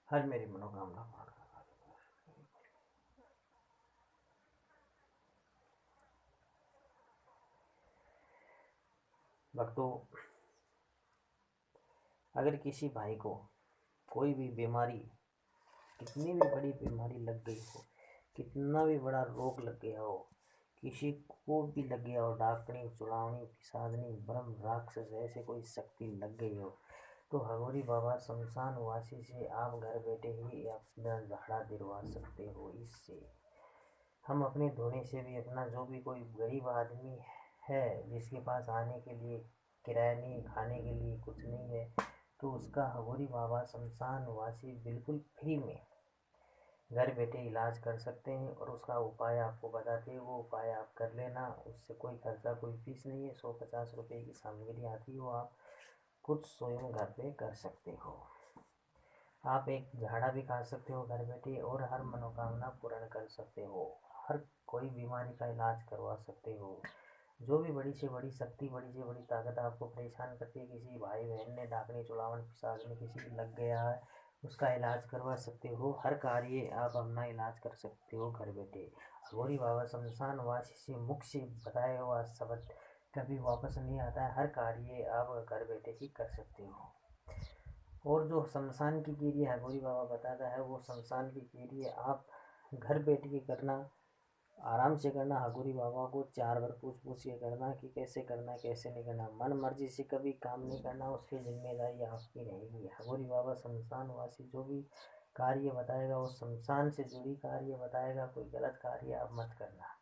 हर मेरी मनोकामना पूर्ण कर। भक्तों, अगर किसी भाई को कोई भी बीमारी, कितनी भी बड़ी बीमारी लग गई हो, कितना भी बड़ा रोग लग गया हो, किसी को भी लग गया हो, डाकनी, चुड़ावनी, पिशाचनी, ब्रह्म, राक्षस ऐसे कोई शक्ति लग गई हो, तो हगोरी बाबा शमशान वासी से आप घर बैठे ही अपना झाड़ा दिलवा सकते हो। इससे हम अपने धोने से भी अपना, जो भी कोई गरीब आदमी है जिसके पास आने के लिए किराया नहीं, खाने के लिए कुछ नहीं है, तो उसका हगोरी बाबा शमशान वासी बिल्कुल फ्री में घर बैठे इलाज कर सकते हैं। और उसका उपाय आपको बताते हैं, वो उपाय आप कर लेना, उससे कोई खर्चा, कोई फीस नहीं है। 150 रुपये की सामग्री आती है, वो आप खुद स्वयं घर पे कर सकते हो। आप एक झाड़ा भी खा सकते हो घर बैठे और हर मनोकामना पूर्ण कर सकते हो, हर कोई बीमारी का इलाज करवा सकते हो। जो भी बड़ी से बड़ी शक्ति, बड़ी से बड़ी ताकत आपको परेशान करती है, किसी भाई बहन ने डाकनी, चुड़ावन, पिशाच में किसी की लग गया है, उसका इलाज करवा सकते हो। हर कार्य आप अपना इलाज कर सकते हो घर बैठे। अघोरी बाबा शमशान वासी से मुख से बताया हुआ शब्द कभी वापस नहीं आता है। हर कार्य आप घर बैठे ही कर सकते हो। और जो शमशान की क्रिया है अघोरी बाबा बताता है, वो शमशान की क्रिया आप घर बैठ के करना, आराम से करना। हगोरी बाबा को 4 बार पूछ के करना कि कैसे करना, कैसे नहीं करना। मन मर्जी से कभी काम नहीं करना, उसकी जिम्मेदारी आपकी रहेगी। हगोरी बाबा शमशान वासी जो भी कार्य बताएगा वो शमशान से जुड़ी कार्य बताएगा। कोई गलत कार्य आप मत करना,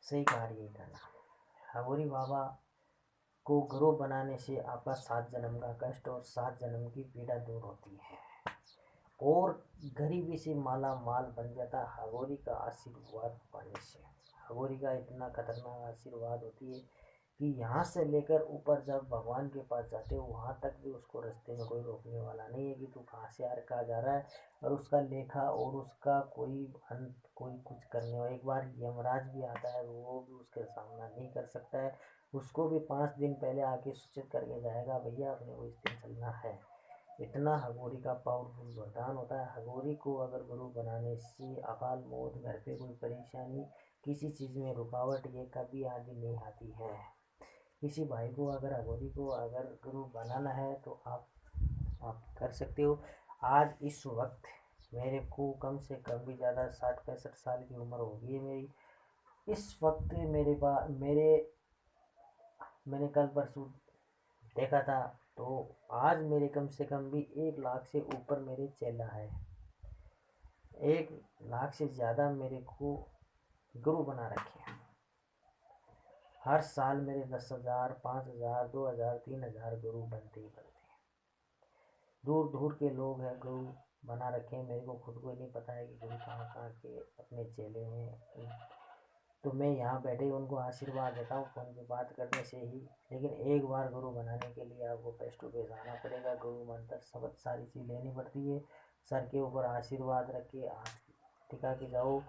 सही कार्य ही करना। हगोरी बाबा को गुरु बनाने से आपका 7 जन्म का कष्ट और 7 जन्म की पीड़ा दूर होती है और गरीबी से माला माल बन जाता है हगोरी का आशीर्वाद पाने से। हगोरी का इतना खतरनाक आशीर्वाद होती है कि यहाँ से लेकर ऊपर जब भगवान के पास जाते हो वहाँ तक भी उसको रास्ते में कोई रोकने वाला नहीं है कि तू कहाँ से आ रहा, कहाँ जा रहा है। और उसका लेखा और उसका कोई अंत, कोई कुछ करने वाला, एक बार यमराज भी आता है, वो भी उसके सामना नहीं कर सकता है। उसको भी 5 दिन पहले आके सूचित करके जाएगा, भैया अपने को इस दिन चलना है। इतना हगोरी का पावरफुल वरदान होता है। हगोरी को अगर गुरु बनाने से अकाल मौत, घर पे कोई परेशानी, किसी चीज़ में रुकावट, ये कभी आदि नहीं आती है। किसी भाई को अगर हगोरी को अगर गुरु बनाना है तो आप कर सकते हो। आज इस वक्त मेरे को कम से कम भी ज़्यादा 60-65 साल की उम्र हो गई है मेरी। इस वक्त मेरे पास मैंने कल परसों देखा था, तो आज मेरे कम से कम भी 1 लाख से ऊपर मेरे चेला है। 1 लाख से ज़्यादा मेरे को गुरु बना रखे हैं। हर साल मेरे 10,000, 5,000, 2,000, 3,000 गुरु बनते ही बनते हैं। दूर दूर के लोग हैं, गुरु बना रखे हैं। मेरे को खुद को नहीं पता है कि गुरु कहाँ कहाँ के अपने चेले हैं। तो मैं यहाँ बैठे उनको आशीर्वाद देता हूँ फ़ोन पे बात करने से ही। लेकिन एक बार गुरु बनाने के लिए आपको फेस टू फेस आना पड़ेगा। गुरु मंत्र शब्द सारी चीज़ लेनी पड़ती है। सर के ऊपर आशीर्वाद रख के हाथ टिका के जाओ।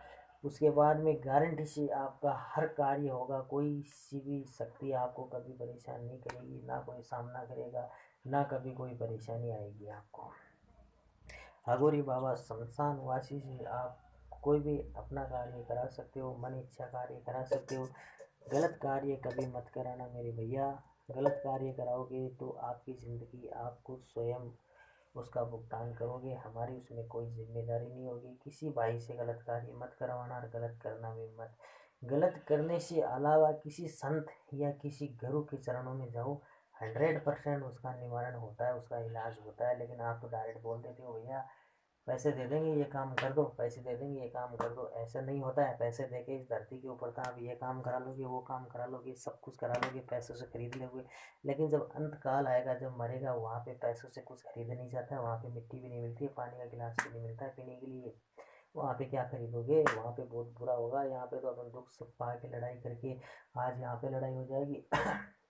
उसके बाद में गारंटी से आपका हर कार्य होगा। कोई सी भी शक्ति आपको कभी परेशान नहीं करेगी, ना कोई सामना करेगा, ना कभी कोई परेशानी आएगी आपको। हगोरी बाबा शमशान वासी से आप कोई भी अपना कार्य करा सकते हो, मन इच्छा कार्य करा सकते हो। गलत कार्य कभी मत कराना मेरे भैया। गलत कार्य कराओगे तो आपकी ज़िंदगी आपको स्वयं उसका भुगतान करोगे। हमारी उसमें कोई जिम्मेदारी नहीं होगी। किसी भाई से गलत कार्य मत करवाना और गलत करना भी मत। गलत करने से अलावा किसी संत या किसी गुरु के चरणों में जाओ, 100% उसका निवारण होता है, उसका इलाज होता है। लेकिन आप तो डायरेक्ट बोल देते हो, भैया पैसे दे देंगे ये काम कर दो, पैसे दे देंगे ये काम कर दो। ऐसा नहीं होता है। पैसे देके इस धरती के ऊपर था, आप ये काम करा लोगे, वो काम करा लोगे, सब कुछ करा लोगे, पैसों से खरीद लोगे। लेकिन जब अंत काल आएगा, जब मरेगा, वहाँ पे पैसों से कुछ खरीद नहीं जाता है। वहाँ पे मिट्टी भी नहीं मिलती है, पानी का गिलास भी नहीं मिलता है पीने के लिए। वहाँ पे क्या खरीदोगे? वहाँ पे बहुत बुरा होगा। यहाँ पे तो अपन दुख सुख पा के लड़ाई करके, आज यहाँ पे लड़ाई हो जाएगी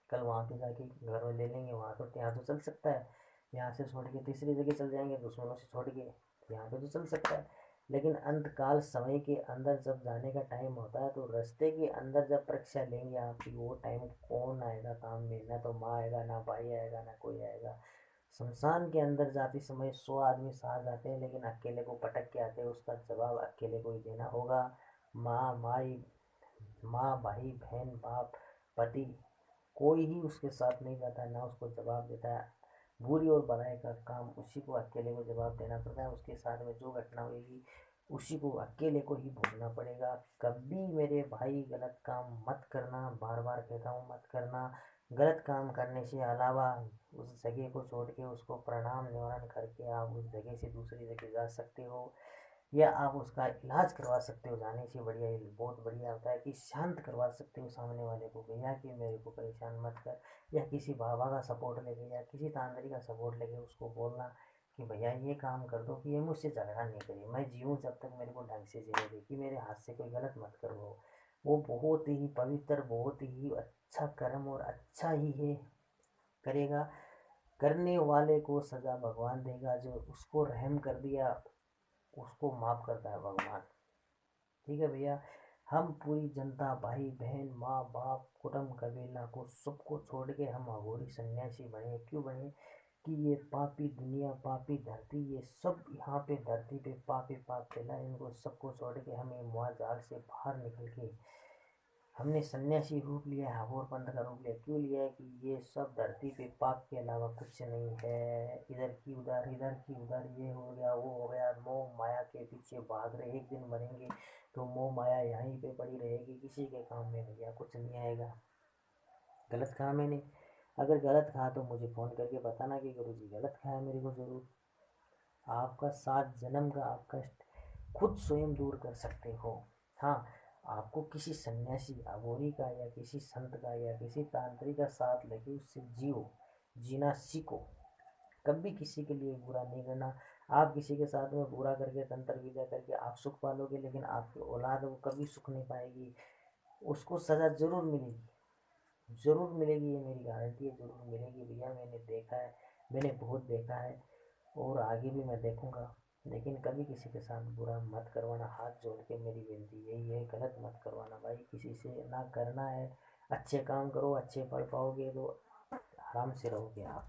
कल वहाँ पे जाके घर में ले लेंगे। वहाँ तो यहाँ तो चल सकता है। यहाँ से छोड़ के तीसरी जगह चल जाएंगे दुश्मनों से छोड़ के, यहाँ पे तो चल सकता है। लेकिन अंतकाल समय के अंदर जब जाने का टाइम होता है तो रास्ते के अंदर जब परीक्षा लेंगे आपकी, वो टाइम कौन आएगा काम में? ना तो माँ आएगा, ना भाई आएगा, ना कोई आएगा। शमशान के अंदर जाते समय 100 आदमी साथ जाते हैं, लेकिन अकेले को पटक के आते हैं, उसका जवाब अकेले को ही देना होगा। माँ माई माँ भाई बहन बाप पति कोई ही उसके साथ नहीं जाता, ना उसको जवाब देता है। बुरी और भलाई का काम उसी को अकेले को जवाब देना पड़ता है। उसके साथ में जो घटना होगी उसी को अकेले को ही भोगना पड़ेगा। कभी मेरे भाई गलत काम मत करना, बार बार कहता हूँ मत करना। गलत काम करने से अलावा उस जगह को छोड़ के उसको प्रणाम निवारण करके आप उस जगह से दूसरी जगह जा सकते हो, या आप उसका इलाज करवा सकते हो। जाने से बढ़िया ये बहुत बढ़िया होता है कि शांत करवा सकते हो सामने वाले को, भैया कि मेरे को परेशान मत कर। या किसी बाबा का सपोर्ट लेके या किसी तांत्रिक का सपोर्ट लेके उसको बोलना कि भैया ये काम कर दो कि ये मुझसे झगड़ा नहीं करे, मैं जीऊँ जब तक मेरे को ढंग से जीने दे, कि मेरे हाथ से कोई गलत मत करो। वो बहुत ही पवित्र, बहुत ही अच्छा कर्म और अच्छा ही है करेगा। करने वाले को सजा भगवान देगा, जो उसको रहम कर दिया उसको माफ करता है भगवान। ठीक है भैया, हम पूरी जनता भाई बहन माँ बाप कुटुंब कबीला को सबको छोड़ के हम अघोरी सन्यासी बने। क्यों बने? कि ये पापी दुनिया, पापी धरती, ये सब यहाँ पे धरती पे पापी पाप फैला है, इनको सबको छोड़ के हमें मुआ जाल से बाहर निकल के हमने सन्यासी रूप लिया है, अघोर पंथ का रूप लिया। क्यों लिया है? कि ये सब धरती पे पाप के अलावा कुछ नहीं है। इधर की उधर, इधर की उधर, ये हो गया वो हो गया, मोह माया के पीछे भाग रहे। एक दिन मरेंगे तो मोह माया यहीं पे पड़ी रहेगी, किसी के काम में भैया कुछ नहीं आएगा। गलत कहा मैंने? अगर गलत कहा तो मुझे फ़ोन करके बताना कि गुरुजी गलत कहा, मेरे को ज़रूर। आपका 7 जन्म का आप कष्ट खुद स्वयं दूर कर सकते हो। हाँ, आपको किसी सन्यासी अघोरी का या किसी संत का या किसी तांत्रिक का साथ लेके उससे जियो, जीना सीखो। कभी किसी के लिए बुरा नहीं करना। आप किसी के साथ में बुरा करके तंत्र विद्या करके आप सुख पालोगे, लेकिन आपकी औलाद वो कभी सुख नहीं पाएगी। उसको सज़ा ज़रूर मिलेगी, ज़रूर मिलेगी, ये मेरी गारंटी है, ज़रूर मिलेगी भैया। मैंने देखा है, मैंने बहुत देखा है और आगे भी मैं देखूंगा। लेकिन कभी किसी के साथ बुरा मत करवाना, हाथ जोड़ के मेरी विनती यही है, गलत मत करवाना भाई किसी से। ना करना है, अच्छे काम करो, अच्छे पढ़ पाओगे तो आराम से रहोगे आप।